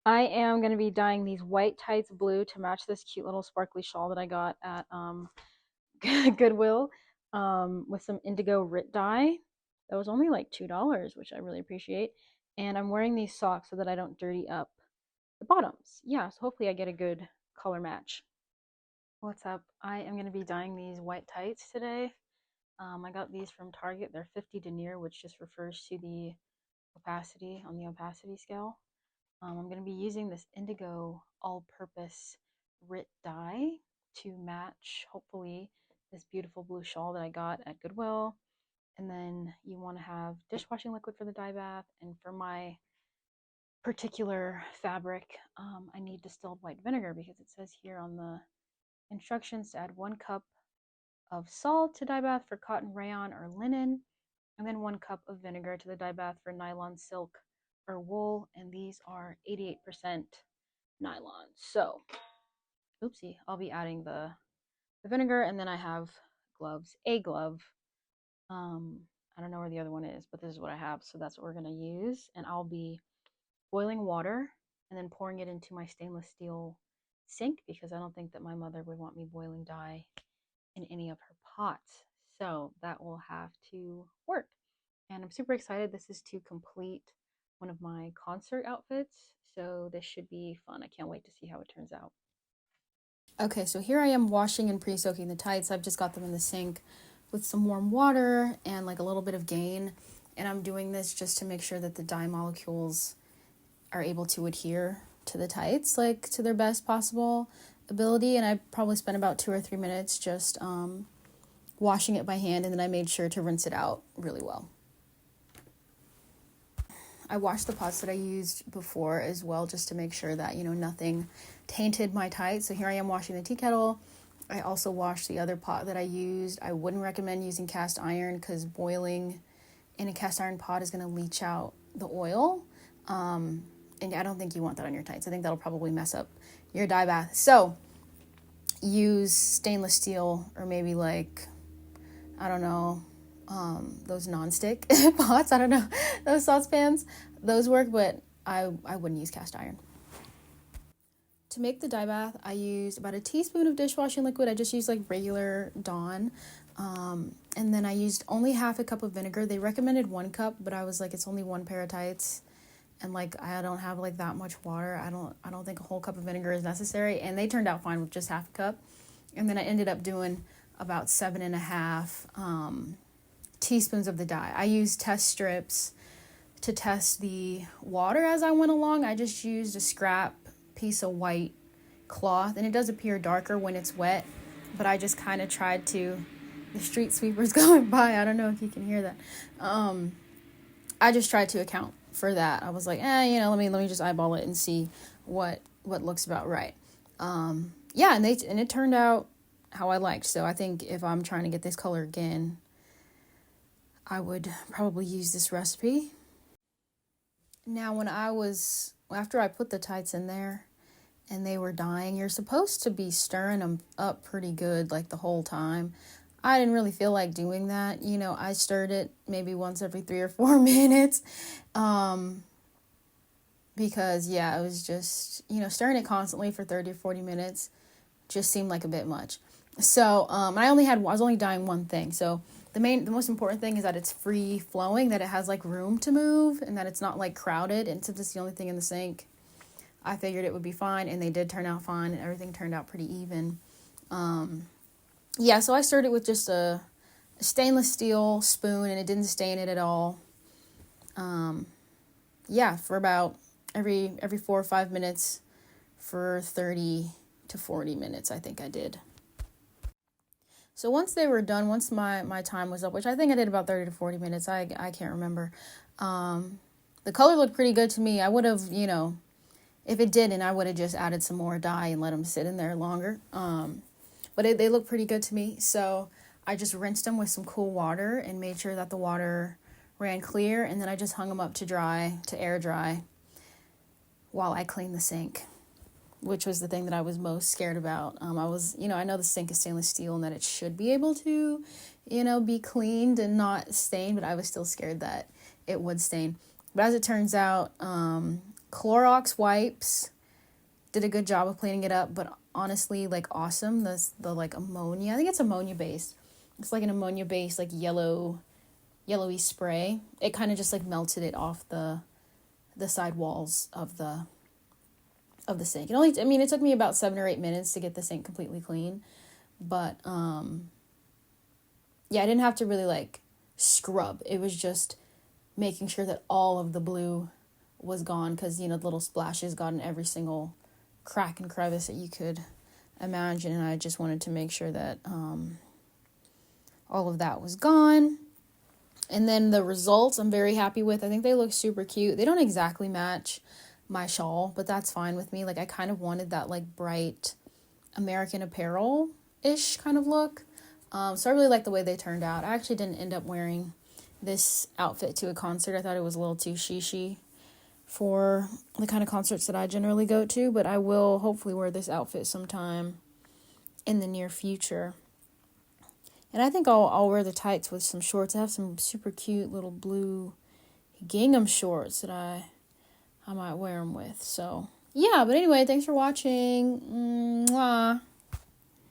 I am going to be dyeing these white tights blue to match this cute little sparkly shawl that I got at Goodwill with some indigo Rit dye. That was only like $2, which I really appreciate. And I'm wearing these socks so that I don't dirty up the bottoms. Yeah, so hopefully I get a good color match. What's up? I am going to be dyeing these white tights today. I got these from Target. They're 50 denier, which just refers to the opacity on the opacity scale. I'm going to be using this indigo all-purpose Rit dye to match, hopefully, this beautiful blue shawl that I got at Goodwill. And then you want to have dishwashing liquid for the dye bath. And for my particular fabric, I need distilled white vinegar because it says here on the instructions to add 1 cup of salt to dye bath for cotton, rayon, or linen, and then 1 cup of vinegar to the dye bath for nylon, silk, or wool. And these are 88% nylon. So, oopsie, I'll be adding the vinegar, and then I have gloves, a glove. Um, I don't know where the other one is, but this is what I have. So that's what we're gonna use, and I'll be boiling water and then pouring it into my stainless steel sink because I don't think that my mother would want me boiling dye in any of her pots. So that will have to work. And I'm super excited. This is to complete one of my concert outfits. So this should be fun. I can't wait to see how it turns out. Okay, so here I am washing and pre-soaking the tights. I've just got them in the sink with some warm water and like a little bit of Gain. And I'm doing this just to make sure that the dye molecules are able to adhere to the tights, like to their best possible ability. And I probably spent about 2 or 3 minutes just washing it by hand, and then I made sure to rinse it out really well. I washed the pots that I used before as well, just to make sure that, nothing tainted my tights. So here I am washing the tea kettle. I also washed the other pot that I used. I wouldn't recommend using cast iron because boiling in a cast iron pot is going to leach out the oil. And I don't think you want that on your tights. I think that'll probably mess up your dye bath. So use stainless steel, or maybe like, I don't know, those non-stick pots. I don't know, those saucepans. Those work, but I wouldn't use cast iron. To make the dye bath, I used about a teaspoon of dishwashing liquid. I just used like regular Dawn. And then I used only half a cup of vinegar. They recommended 1 cup, but I was like, it's only one pair of tights. And like, I don't have like that much water. I don't think a whole cup of vinegar is necessary. And they turned out fine with just half a cup. And then I ended up doing about 7.5 teaspoons of the dye. I used test strips to test the water as I went along. I just used a scrap piece of white cloth, and it does appear darker when it's wet, but I just kind of tried to, the street sweepers going by, I don't know if you can hear that. I just tried to account for that. I was like, let me just eyeball it and see what looks about right. And it turned out how I liked. So I think if I'm trying to get this color again, I would probably use this recipe. Now, after I put the tights in there and they were dyeing, you're supposed to be stirring them up pretty good, like the whole time. I didn't really feel like doing that. I stirred it maybe once every 3 or 4 minutes. Because it was just, stirring it constantly for 30 or 40 minutes just seemed like a bit much. So, I was only dyeing one thing. So the most important thing is that it's free flowing, that it has like room to move, and that it's not like crowded. And since it's the only thing in the sink, I figured it would be fine, and they did turn out fine, and everything turned out pretty even. So I stirred it with just a stainless steel spoon, and it didn't stain it at all. For about every 4 or 5 minutes for 30 to 40 minutes, I think I did. So once they were done, once my time was up, which I think I did about 30 to 40 minutes, I can't remember. The color looked pretty good to me. I would have, if it didn't, I would have just added some more dye and let them sit in there longer. But they look pretty good to me. So I just rinsed them with some cool water and made sure that the water ran clear. And then I just hung them up to air dry while I cleaned the sink, which was the thing that I was most scared about. I know the sink is stainless steel and that it should be able to, be cleaned and not stain, but I was still scared that it would stain. But as it turns out, Clorox wipes did a good job of cleaning it up, but honestly, like, awesome. The like ammonia, I think it's ammonia based. It's like an ammonia based, like, yellowy spray. It kind of just like melted it off the side walls of the sink. It took me about 7 or 8 minutes to get the sink completely clean, but yeah, I didn't have to really like scrub. It was just making sure that all of the blue was gone, because, you know, the little splashes got in every single crack and crevice that you could imagine, and I just wanted to make sure that all of that was gone. And then the results I'm very happy with. I think they look super cute. They don't exactly match my shawl, but that's fine with me. Like, I kind of wanted that like bright American Apparel-ish kind of look. So I really like the way they turned out. I actually didn't end up wearing this outfit to a concert. I thought it was a little too shishi for the kind of concerts that I generally go to, but I will hopefully wear this outfit sometime in the near future. And I think I'll wear the tights with some shorts. I have some super cute little blue gingham shorts that I might wear them with. So, yeah, but anyway, thanks for watching. Mwah.